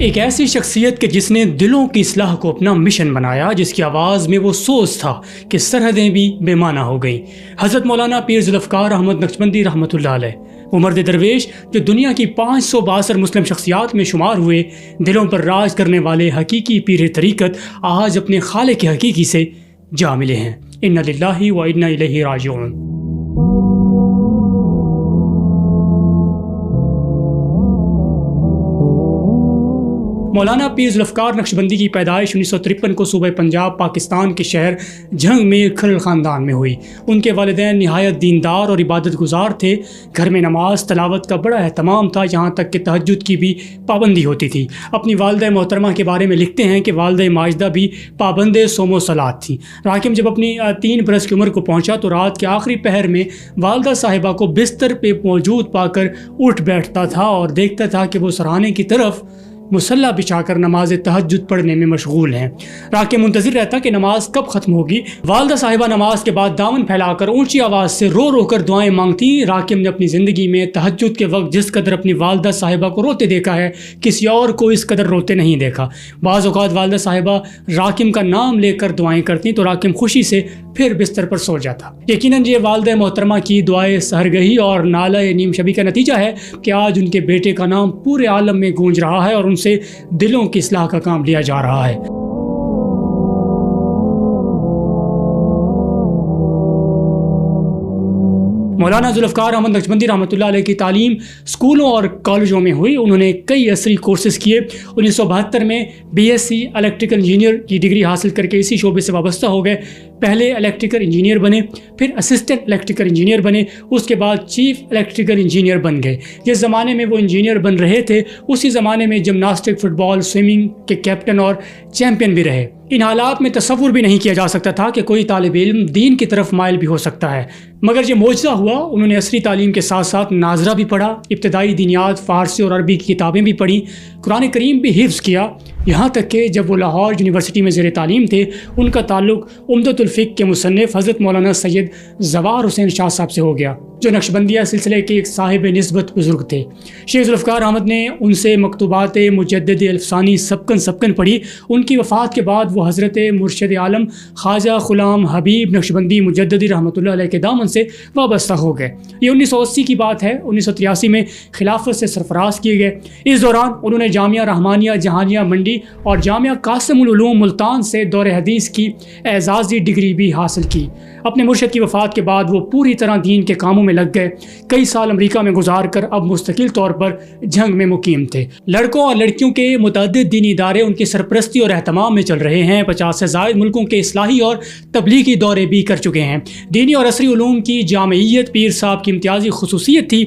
ایک ایسی شخصیت کہ جس نے دلوں کی اصلاح کو اپنا مشن بنایا، جس کی آواز میں وہ سوز تھا کہ سرحدیں بھی بے معنی ہو گئیں، حضرت مولانا پیر ذوالفقار احمد نقشبندی رحمۃ اللہ علیہ۔ وہ مرد درویش جو دنیا کی 562 مسلم شخصیات میں شمار ہوئے، دلوں پر راج کرنے والے حقیقی پیر طریقت آج اپنے خالق حقیقی سے جا ملے ہیں۔ انا للہ و انا الیہ راجعون۔ مولانا پیر ذوالفقار نقشبندی کی پیدائش 1953 کو صوبہ پنجاب پاکستان کے شہر جھنگ میں کھرل خاندان میں ہوئی۔ ان کے والدین نہایت دیندار اور عبادت گزار تھے۔ گھر میں نماز تلاوت کا بڑا اہتمام تھا، یہاں تک کہ تہجد کی بھی پابندی ہوتی تھی۔ اپنی والدہ محترمہ کے بارے میں لکھتے ہیں کہ والدہ ماجدہ بھی پابند صوم و صلات تھیں۔ راکم جب اپنی 3 برس کی عمر کو پہنچا تو رات کے آخری پہر میں والدہ صاحبہ کو بستر پہ موجود پا کر اٹھ بیٹھتا تھا اور دیکھتا تھا کہ وہ سرہانے کی طرف مصلی بچھا کر نماز تہجد پڑھنے میں مشغول ہیں۔ راکم منتظر رہتا کہ نماز کب ختم ہوگی۔ والدہ صاحبہ نماز کے بعد دامن پھیلا کر اونچی آواز سے رو رو کر دعائیں مانگتی۔ راکم نے اپنی زندگی میں تہجد کے وقت جس قدر اپنی والدہ صاحبہ کو روتے دیکھا ہے، کسی اور کو اس قدر روتے نہیں دیکھا۔ بعض اوقات والدہ صاحبہ راکم کا نام لے کر دعائیں کرتی تو راکم خوشی سے پھر بستر پر سو جاتا۔ یقیناً یہ والدہ محترمہ کی دعائیں سحرگہی اور نالہ نیم شبی کا نتیجہ ہے کہ آج ان کے بیٹے کا نام پورے عالم میں گونج رہا ہے اور ان سے دلوں کی اصلاح کا کام لیا جا رہا ہے۔ مولانا ذوالفقار احمد نقشبندی رحمۃ اللہ علیہ کی تعلیم اسکولوں اور کالجوں میں ہوئی۔ انہوں نے کئی عصری کورسز کیے۔ 1972 میں BSc الیکٹریکل انجینئر کی ڈگری حاصل کر کے اسی شعبے سے وابستہ ہو گئے۔ پہلے الیکٹریکل انجینئر بنے، پھر اسسٹنٹ الیکٹریکل انجینئر بنے، اس کے بعد چیف الیکٹریکل انجینئر بن گئے۔ جس زمانے میں وہ انجینئر بن رہے تھے اسی زمانے میں جمناسٹک، فٹ بال، سوئمنگ کے کیپٹن اور چیمپئن بھی رہے۔ ان حالات میں تصور بھی نہیں کیا جا سکتا تھا کہ کوئی طالب علم دین کی طرف مائل بھی ہو سکتا ہے، مگر یہ معجزہ ہوا۔ انہوں نے عصری تعلیم کے ساتھ ساتھ ناظرہ بھی پڑھا، ابتدائی دینیات، فارسی اور عربی کی کتابیں بھی پڑھیں، قرآن کریم بھی حفظ کیا، یہاں تک کہ جب وہ لاہور یونیورسٹی میں زیر تعلیم تھے ان کا تعلق عمدۃ الفقہ کے مصنف حضرت مولانا سید زوار حسین شاہ صاحب سے ہو گیا، جو نقشبندیہ سلسلے کے ایک صاحب نسبت بزرگ تھے۔ شیخ ذوالفقار احمد نے ان سے مکتوبات مجدد الفسانی سبکن پڑھی۔ ان کی وفات کے بعد وہ حضرت مرشد عالم خواجہ غلام حبیب نقشبندی مجددی رحمۃ اللہ علیہ کے دامن سے وابستہ ہو گئے۔ یہ 1980 کی بات ہے۔ 1983 میں خلافت سے سرفراز کیے گئے۔ اس دوران انہوں نے جامعہ رحمانیہ جہانیہ منڈی اور جامعہ قاسم العلوم ملتان سے دور حدیث کی اعزازی ڈگری بھی حاصل کی۔ اپنے مرشد کی وفات کے بعد وہ پوری طرح دین کے کاموں میں لگ گئے۔ کئی سال امریکہ میں گزار کر اب مستقل طور پر جھنگ میں مقیم تھے۔ لڑکوں اور لڑکیوں کے متعدد دینی ادارے ان کی سرپرستی اور اہتمام میں چل رہے ہیں۔ 50 سے زائد ملکوں کے اصلاحی اور تبلیغی دورے بھی کر چکے ہیں۔ دینی اور عصری علوم کی جامعیت پیر صاحب کی امتیازی خصوصیت تھی۔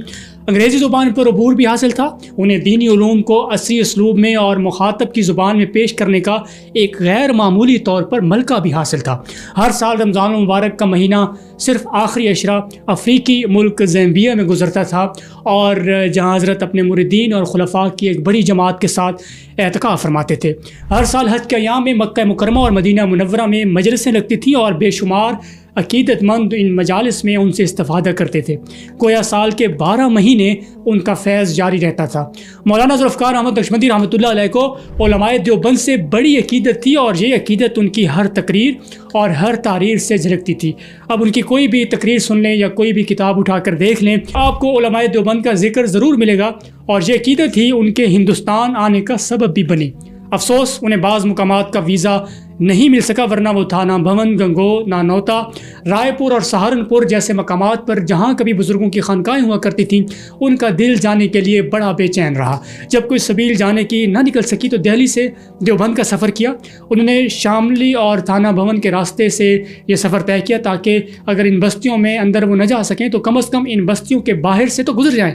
انگریزی زبان پر عبور بھی حاصل تھا۔ انہیں دینی علوم کو عصری اسلوب میں اور مخاطب کی زبان میں پیش کرنے کا ایک غیر معمولی طور پر ملکہ بھی حاصل تھا۔ ہر سال رمضان المبارک کا مہینہ صرف آخری عشرہ افریقی ملک زیمبیا میں گزرتا تھا، اور جہاں حضرت اپنے مریدین اور خلفاء کی ایک بڑی جماعت کے ساتھ اعتکاف فرماتے تھے۔ ہر سال حج کے ایام میں مکہ مکرمہ اور مدینہ منورہ میں مجلسیں لگتی تھیں اور بے شمار عقیدت مند ان مجالس میں ان سے استفادہ کرتے تھے۔ گویا سال کے 12 مہینے ان کا فیض جاری رہتا تھا۔ مولانا ذوالفقار احمد نقشبندی رحمۃ اللہ علیہ کو علماء دیوبند سے بڑی عقیدت تھی، اور یہ عقیدت ان کی ہر تقریر اور ہر تحریر سے جھلکتی تھی۔ اب ان کی کوئی بھی تقریر سن لیں یا کوئی بھی کتاب اٹھا کر دیکھ لیں، آپ کو علماء دیوبند کا ذکر ضرور ملے گا، اور یہ عقیدت ہی ان کے ہندوستان آنے کا سبب بھی بنی۔ افسوس انہیں بعض مقامات کا ویزا نہیں مل سکا، ورنہ وہ تھانہ بھون، گنگو، نانوتا، رائے پور اور سہارنپور جیسے مقامات پر جہاں کبھی بزرگوں کی خانقاہیں ہوا کرتی تھیں ان کا دل جانے کے لیے بڑا بے چین رہا۔ جب کوئی سبیل جانے کی نہ نکل سکی تو دہلی سے دیوبند کا سفر کیا۔ انہوں نے شاملی اور تھانہ بھون کے راستے سے یہ سفر طے کیا تاکہ اگر ان بستیوں میں اندر وہ نہ جا سکیں تو کم از کم ان بستیوں کے باہر سے تو گزر جائیں۔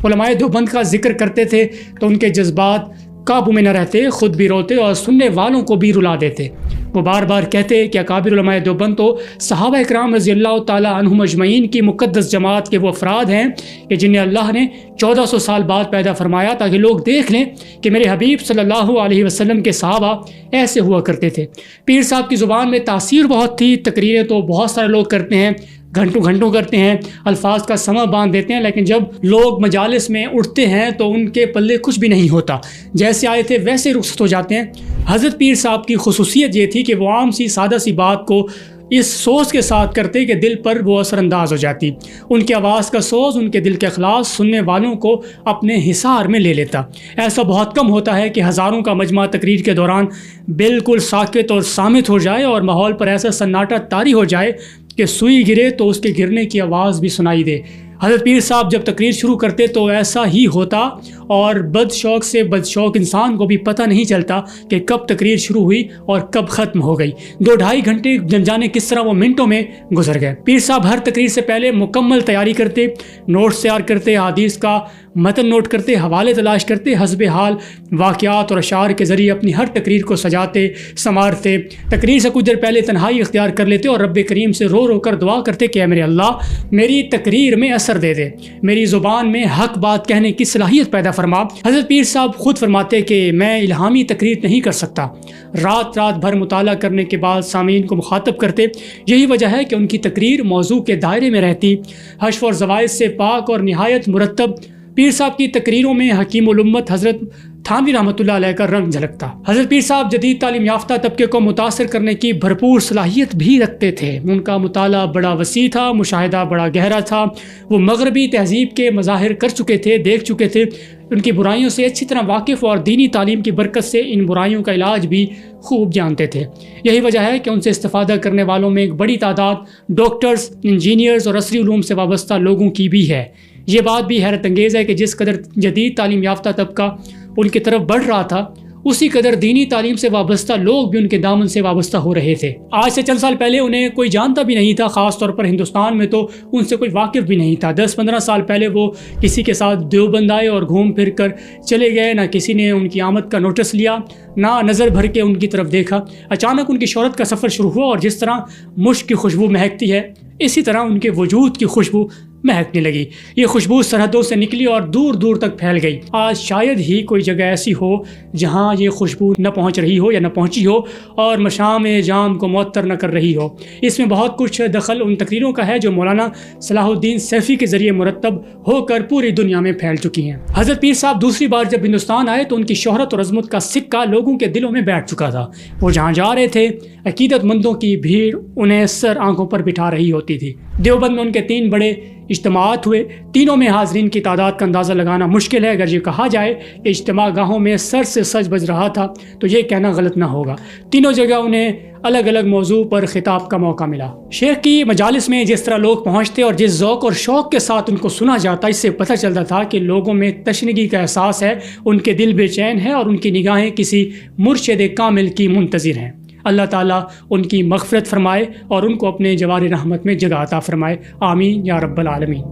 علماء دیوبند کا ذکر کرتے تھے تو ان کے جذبات قابو میں نہ رہتے، خود بھی روتے اور سننے والوں کو بھی رلا دیتے۔ وہ بار بار کہتے کہ اکابر علماء دیوبند تو صحابہ اکرام رضی اللہ تعالیٰ عنہم اجمعین کی مقدس جماعت کے وہ افراد ہیں کہ جنہیں اللہ نے 1400 سال بعد پیدا فرمایا تاکہ لوگ دیکھ لیں کہ میرے حبیب صلی اللہ علیہ وسلم کے صحابہ ایسے ہوا کرتے تھے۔ پیر صاحب کی زبان میں تاثیر بہت تھی، تقریریں تو بہت سارے لوگ کرتے ہیں، گھنٹوں گھنٹوں کرتے ہیں، الفاظ کا سما باندھ دیتے ہیں، لیکن جب لوگ مجالس میں اٹھتے ہیں تو ان کے پلے کچھ بھی نہیں ہوتا، جیسے آئے تھے ویسے رخصت ہو جاتے ہیں۔ حضرت پیر صاحب کی خصوصیت یہ تھی کہ وہ عام سی سادہ سی بات کو اس سوز کے ساتھ کرتے کہ دل پر وہ اثر انداز ہو جاتی۔ ان کی آواز کا سوز ان کے دل کے اخلاص سننے والوں کو اپنے حصار میں لے لیتا۔ ایسا بہت کم ہوتا ہے کہ ہزاروں کا مجمع تقریر کے دوران بالکل ساکت اور صامت ہو جائے اور ماحول پر ایسا سناٹا طاری ہو جائے کہ سوئی گرے تو اس کے گرنے کی آواز بھی سنائی دے۔ حضرت پیر صاحب جب تقریر شروع کرتے تو ایسا ہی ہوتا، اور بد شوق سے بد شوق انسان کو بھی پتہ نہیں چلتا کہ کب تقریر شروع ہوئی اور کب ختم ہو گئی۔ 2-2.5 گھنٹے جانے کس طرح وہ منٹوں میں گزر گئے۔ پیر صاحب ہر تقریر سے پہلے مکمل تیاری کرتے، نوٹس تیار کرتے، حدیث کا متن نوٹ کرتے، حوالے تلاش کرتے، حسب حال واقعات اور اشعار کے ذریعے اپنی ہر تقریر کو سجاتے سنوارتے۔ تقریر سے کچھ دیر پہلے تنہائی اختیار کر لیتے اور رب کریم سے رو رو کر دعا کرتے کہ اے میرے اللہ، میری تقریر میں اثر دے دے، میری زبان میں حق بات کہنے کی صلاحیت پیدا فرما۔ حضرت پیر صاحب خود فرماتے کہ میں الہامی تقریر نہیں کر سکتا، رات بھر مطالعہ کرنے کے بعد سامعین کو مخاطب کرتے۔ یہی وجہ ہے کہ ان کی تقریر موضوع کے دائرے میں رہتی، حشو اور زوائد سے پاک اور نہایت مرتب۔ پیر صاحب کی تقریروں میں حکیم الامت حضرت تھانوی رحمۃ اللہ علیہ کا رنگ جھلکتا۔ حضرت پیر صاحب جدید تعلیم یافتہ طبقے کو متاثر کرنے کی بھرپور صلاحیت بھی رکھتے تھے۔ ان کا مطالعہ بڑا وسیع تھا، مشاہدہ بڑا گہرا تھا، وہ مغربی تہذیب کے مظاہر کر چکے تھے، دیکھ چکے تھے، ان کی برائیوں سے اچھی طرح واقف اور دینی تعلیم کی برکت سے ان برائیوں کا علاج بھی خوب جانتے تھے۔ یہی وجہ ہے کہ ان سے استفادہ کرنے والوں میں ایک بڑی تعداد ڈاکٹرز، انجینئرز اور عصری علوم سے وابستہ لوگوں کی بھی ہے۔ یہ بات بھی حیرت انگیز ہے کہ جس قدر جدید تعلیم یافتہ طبقہ ان کی طرف بڑھ رہا تھا، اسی قدر دینی تعلیم سے وابستہ لوگ بھی ان کے دامن سے وابستہ ہو رہے تھے۔ آج سے چند سال پہلے انہیں کوئی جانتا بھی نہیں تھا، خاص طور پر ہندوستان میں تو ان سے کوئی واقف بھی نہیں تھا۔ 10-15 سال پہلے وہ کسی کے ساتھ دیوبند آئے اور گھوم پھر کر چلے گئے، نہ کسی نے ان کی آمد کا نوٹس لیا، نہ نظر بھر کے ان کی طرف دیکھا۔ اچانک ان کی شہرت کا سفر شروع ہوا اور جس طرح مشک کی خوشبو مہکتی ہے، اسی طرح ان کے وجود کی خوشبو مہکنے لگی۔ یہ خوشبو سرحدوں سے نکلی اور دور دور تک پھیل گئی۔ آج شاید ہی کوئی جگہ ایسی ہو جہاں یہ خوشبو نہ پہنچ رہی ہو یا نہ پہنچی ہو اور مشام جام کو معطر نہ کر رہی ہو۔ اس میں بہت کچھ دخل ان تقریروں کا ہے جو مولانا صلاح الدین سیفی کے ذریعے مرتب ہو کر پوری دنیا میں پھیل چکی ہیں۔ حضرت پیر صاحب دوسری بار جب ہندوستان آئے تو ان کی شہرت اور عظمت کا سکہ لوگوں کے دلوں میں بیٹھ چکا تھا۔ وہ جہاں جا رہے تھے، عقیدت مندوں کی بھیڑ انہیں سر آنکھوں پر بٹھا رہی ہوتی تھی۔ دیوبند میں ان کے 3 بڑے اجتماعات ہوئے، تینوں میں حاضرین کی تعداد کا اندازہ لگانا مشکل ہے۔ اگر یہ کہا جائے کہ اجتماع گاہوں میں سر سے سج بج رہا تھا تو یہ کہنا غلط نہ ہوگا۔ تینوں جگہ انہیں الگ الگ موضوع پر خطاب کا موقع ملا۔ شیخ کی مجالس میں جس طرح لوگ پہنچتے اور جس ذوق اور شوق کے ساتھ ان کو سنا جاتا، اس سے پتہ چلتا تھا کہ لوگوں میں تشنگی کا احساس ہے، ان کے دل بے چین ہے اور ان کی نگاہیں کسی مرشد کامل کی منتظر ہیں۔ اللہ تعالیٰ ان کی مغفرت فرمائے اور ان کو اپنے جوار رحمت میں جگہ عطا فرمائے، آمین یا رب العالمین۔